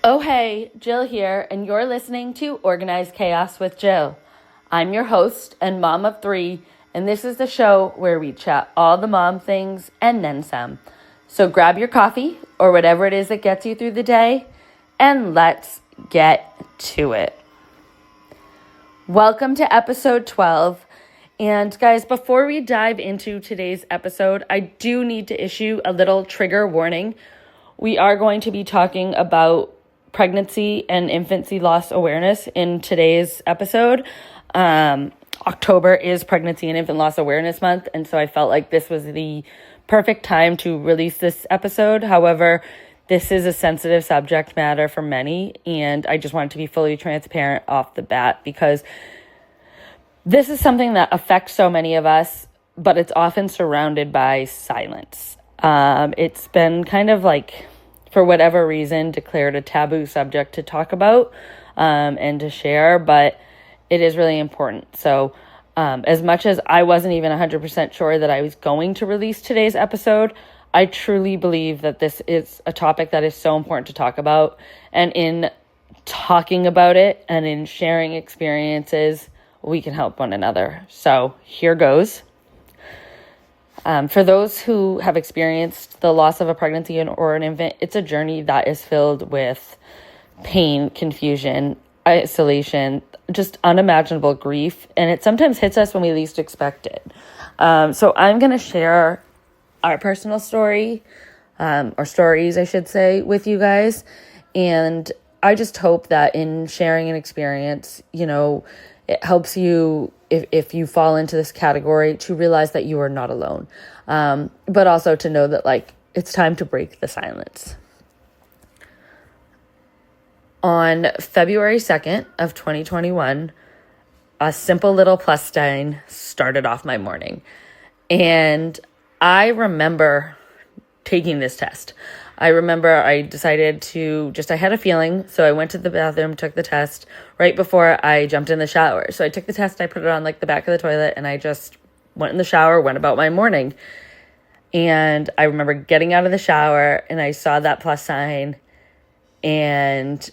Oh hey, Jill here, and you're listening to Organized Chaos with Jill. I'm your host and mom of three, and this is the show where we chat all the mom things and then some. So grab your coffee or whatever it is that gets you through the day, and let's get to it. Welcome to episode 12. And guys, before we dive into today's episode, I do need to issue a little trigger warning. We are going to be talking about pregnancy and infancy loss awareness in today's episode. October is Pregnancy and Infant Loss Awareness Month, and so I felt like this was the perfect time to release this episode. However, this is a sensitive subject matter for many, and I just wanted to be fully transparent off the bat because this is something that affects so many of us, but it's often surrounded by silence. It's been kind of like, for whatever reason, declared a taboo subject to talk about and to share, but it is really important. So as much as I wasn't even 100% sure that I was going to release today's episode, I truly believe that this is a topic that is so important to talk about. And in talking about it and in sharing experiences, we can help one another. So here goes. For those who have experienced the loss of a pregnancy or an infant, it's a journey that is filled with pain, confusion, isolation, just unimaginable grief, and it sometimes hits us when we least expect it. So I'm going to share our personal story, or stories, I should say, with you guys, and I just hope that in sharing an experience, it helps you, if you fall into this category, to realize that you are not alone. But also to know that, it's time to break the silence. On February 2nd of 2021, a simple little plus sign started off my morning. And I remember taking this test. I remember I decided I had a feeling, so I went to the bathroom, took the test right before I jumped in the shower. So I took the test, I put it on the back of the toilet, and I just went in the shower, went about my morning. And I remember getting out of the shower, and I saw that plus sign, and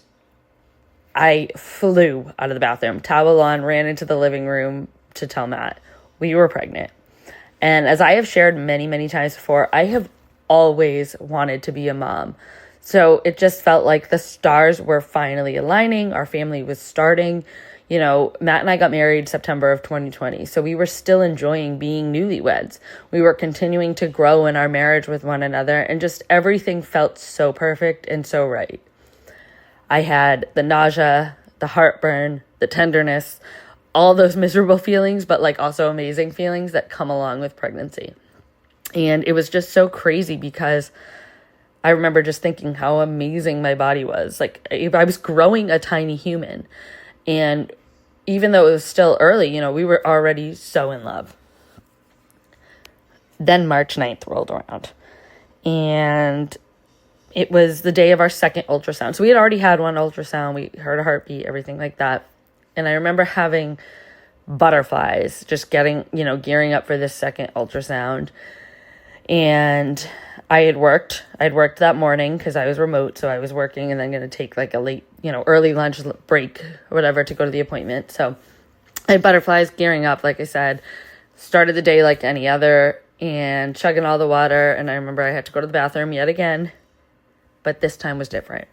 I flew out of the bathroom, towel on, ran into the living room to tell Matt we were pregnant. And as I have shared many, many times before, I have always wanted to be a mom. So it just felt like the stars were finally aligning. Our family was starting. Matt and I got married September of 2020. So we were still enjoying being newlyweds. We were continuing to grow in our marriage with one another, and just everything felt so perfect and so right. I had the nausea, the heartburn, the tenderness, all those miserable feelings, but also amazing feelings that come along with pregnancy. And it was just so crazy because I remember just thinking how amazing my body was. I was growing a tiny human. And even though it was still early, we were already so in love. Then March 9th rolled around. And it was the day of our second ultrasound. So we had already had one ultrasound. We heard a heartbeat, everything like that. And I remember having butterflies, just gearing up for this second ultrasound. And I'd worked that morning because I was remote. So I was working and then going to take a late, early lunch break or whatever to go to the appointment. So I had butterflies, gearing up, like I said, started the day like any other and chugging all the water. And I remember I had to go to the bathroom yet again, but this time was different.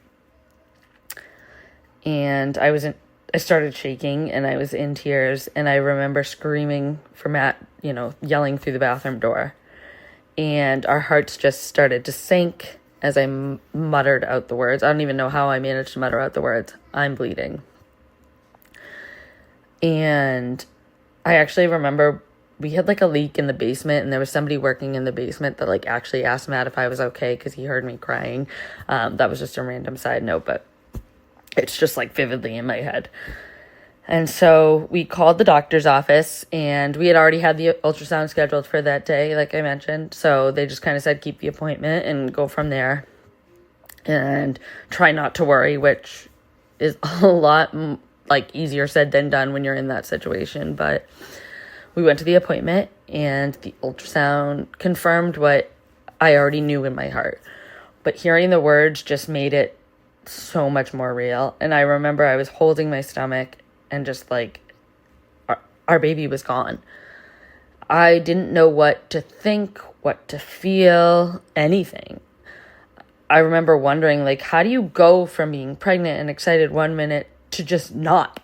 And I started shaking and I was in tears, and I remember screaming for Matt, yelling through the bathroom door. And our hearts just started to sink as I muttered out the words. I don't even know how I managed to mutter out the words, "I'm bleeding." And I actually remember we had a leak in the basement, and there was somebody working in the basement that actually asked Matt if I was okay because he heard me crying. That was just a random side note, but it's just vividly in my head. And so we called the doctor's office, and we had already had the ultrasound scheduled for that day, like I mentioned. So they just kind of said, keep the appointment and go from there and try not to worry, which is a lot easier said than done when you're in that situation. But we went to the appointment, and the ultrasound confirmed what I already knew in my heart. But hearing the words just made it so much more real. And I remember I was holding my stomach and just like, our baby was gone. I didn't know what to think, what to feel, anything. I remember wondering, like, how do you go from being pregnant and excited one minute to just not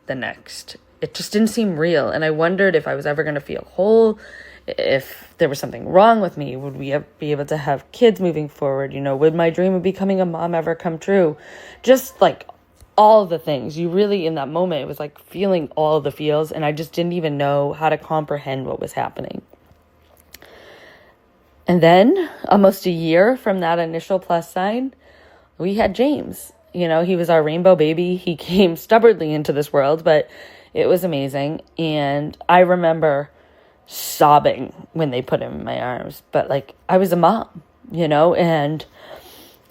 the next? It just didn't seem real. And I wondered if I was ever going to feel whole, if there was something wrong with me. Would we be able to have kids moving forward? Would my dream of becoming a mom ever come true? Just like all the things. You really, in that moment, it was like feeling all the feels, and I just didn't even know how to comprehend what was happening. And then, almost a year from that initial plus sign, we had James. He was our rainbow baby. He came stubbornly into this world, but it was amazing. And I remember sobbing when they put him in my arms, but like, I was a mom, and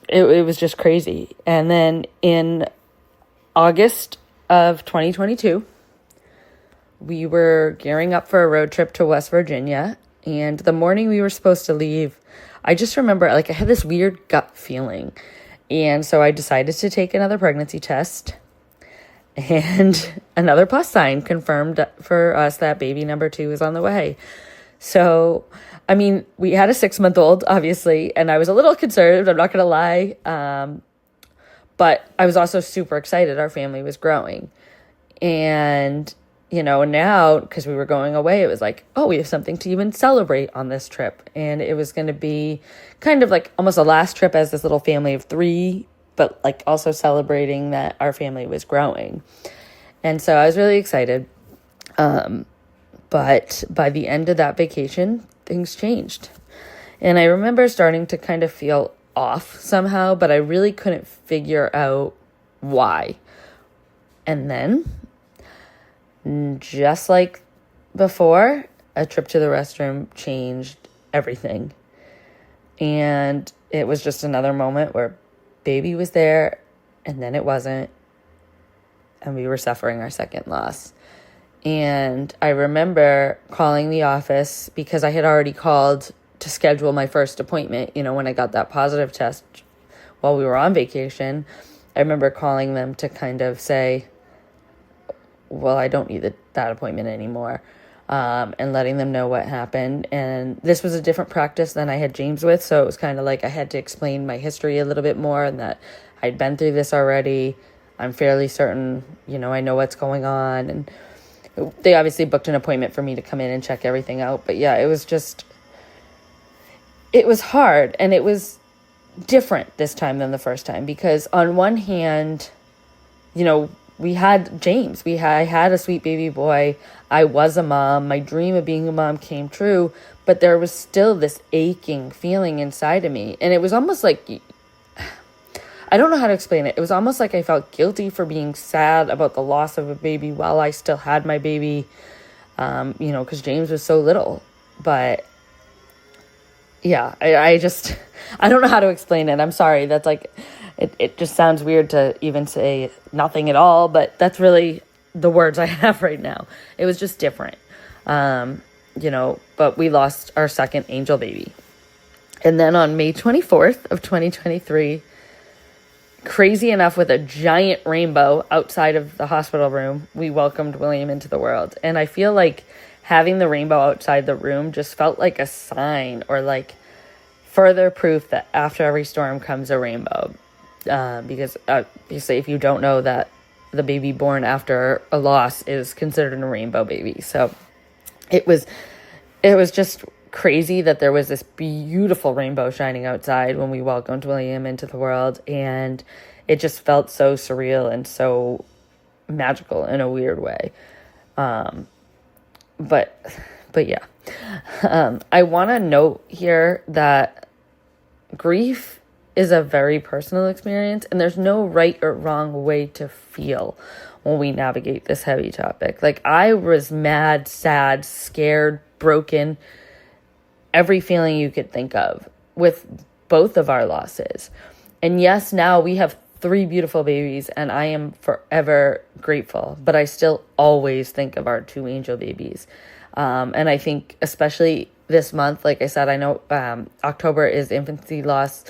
it was just crazy. And then in August of 2022, we were gearing up for a road trip to West Virginia. And the morning we were supposed to leave, I just remember like I had this weird gut feeling. And so I decided to take another pregnancy test. And another plus sign confirmed for us that baby number 2 is on the way. So, I mean, we had a 6-month-old, obviously, and I was a little concerned, I'm not going to lie. But I was also super excited. Our family was growing. And, now, because we were going away, it was like, oh, we have something to even celebrate on this trip. And it was going to be kind of like almost a last trip as this little family of 3, but like also celebrating that our family was growing. And so I was really excited. But by the end of that vacation, things changed. And I remember starting to kind of feel off somehow, but I really couldn't figure out why. And then, just like before, a trip to the restroom changed everything. And it was just another moment where baby was there and then it wasn't, and we were suffering our second loss. And I remember calling the office because I had already called to schedule my first appointment, when I got that positive test while we were on vacation. I remember calling them to kind of say, well, I don't need that appointment anymore, and letting them know what happened. And this was a different practice than I had James with, so it was kind of like I had to explain my history a little bit more and that I'd been through this already. I'm fairly certain, I know what's going on. And they obviously booked an appointment for me to come in and check everything out. But yeah, it was hard, and it was different this time than the first time, because on one hand, we had James. I had a sweet baby boy. I was a mom. My dream of being a mom came true, but there was still this aching feeling inside of me. And it was almost like, I don't know how to explain it. It was almost like I felt guilty for being sad about the loss of a baby while I still had my baby, because James was so little. But yeah, I don't know how to explain it. I'm sorry. That's like, it just sounds weird to even say nothing at all, but that's really the words I have right now. It was just different. But we lost our second angel baby. And then on May 24th of 2023, crazy enough, with a giant rainbow outside of the hospital room, we welcomed William into the world. And I feel like having the rainbow outside the room just felt like a sign, or like further proof that after every storm comes a rainbow. Because obviously, if you don't know, that the baby born after a loss is considered a rainbow baby. So it was just crazy that there was this beautiful rainbow shining outside when we welcomed William into the world. And it just felt so surreal and so magical in a weird way. But yeah, I want to note here that grief is a very personal experience, and there's no right or wrong way to feel when we navigate this heavy topic. Like, I was mad, sad, scared, broken, every feeling you could think of with both of our losses. And yes, now we have 3 beautiful babies, and I am forever grateful, but I still always think of our 2 angel babies. And I think especially this month, like I said, I know October is infancy loss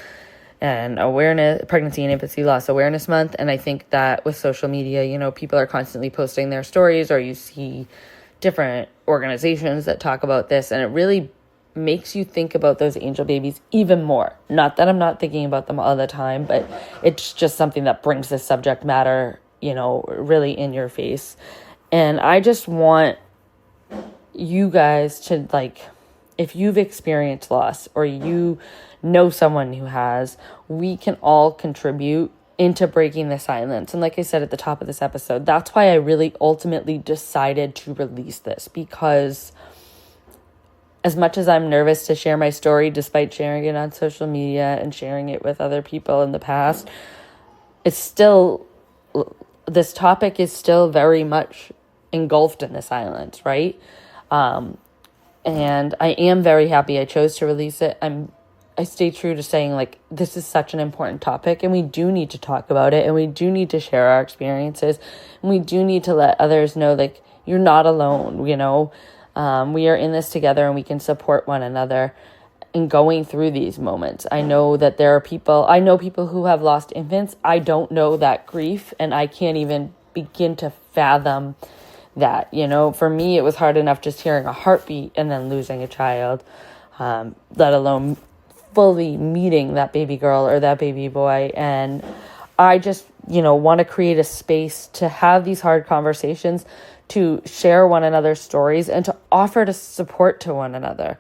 and awareness, Pregnancy and Infancy Loss Awareness Month. And I think that with social media, you know, people are constantly posting their stories, or you see different organizations that talk about this, and it really makes you think about those angel babies even more. Not that I'm not thinking about them all the time, but it's just something that brings this subject matter, you know, really in your face. And I just want you guys to, like, if you've experienced loss or you know someone who has, we can all contribute into breaking the silence. And like I said at the top of this episode, that's why I really ultimately decided to release this, because as much as I'm nervous to share my story, despite sharing it on social media and sharing it with other people in the past, it's still, this topic is still very much engulfed in the silence, right? And I am very happy I chose to release it. I stay true to saying, like, this is such an important topic, and we do need to talk about it, and we do need to share our experiences, and we do need to let others know, like, you're not alone, you know? We are in this together, and we can support one another in going through these moments. I know that there are people, I know people who have lost infants. I don't know that grief, and I can't even begin to fathom that, you know. For me, it was hard enough just hearing a heartbeat and then losing a child, let alone fully meeting that baby girl or that baby boy. And I just, you know, want to create a space to have these hard conversations, to share one another's stories, and to offer to support to one another.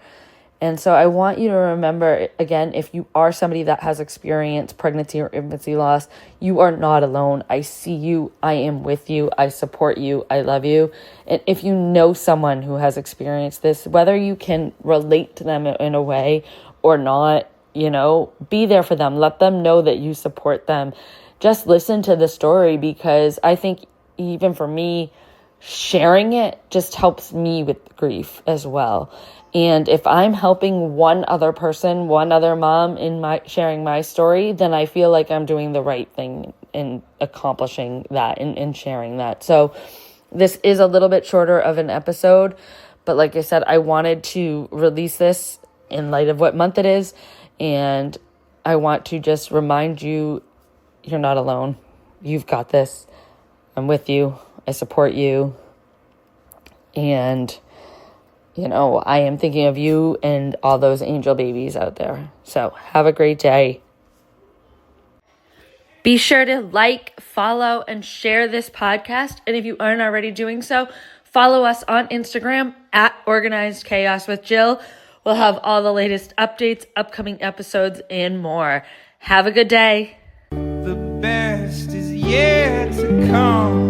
And so I want you to remember, again, if you are somebody that has experienced pregnancy or infancy loss, you are not alone. I see you. I am with you. I support you. I love you. And if you know someone who has experienced this, whether you can relate to them in a way or not, you know, be there for them. Let them know that you support them. Just listen to the story, because I think even for me, sharing it just helps me with grief as well. And if I'm helping one other person, one other mom in my sharing my story, then I feel like I'm doing the right thing in accomplishing that and sharing that. So this is a little bit shorter of an episode, but like I said, I wanted to release this in light of what month it is. And I want to just remind you, you're not alone. You've got this. I'm with you. I support you. And, you know, I am thinking of you and all those angel babies out there. So have a great day. Be sure to like, follow, and share this podcast. And if you aren't already doing so, follow us on Instagram at Organized Chaos with Jill. We'll have all the latest updates, upcoming episodes, and more. Have a good day. The best is yet to come.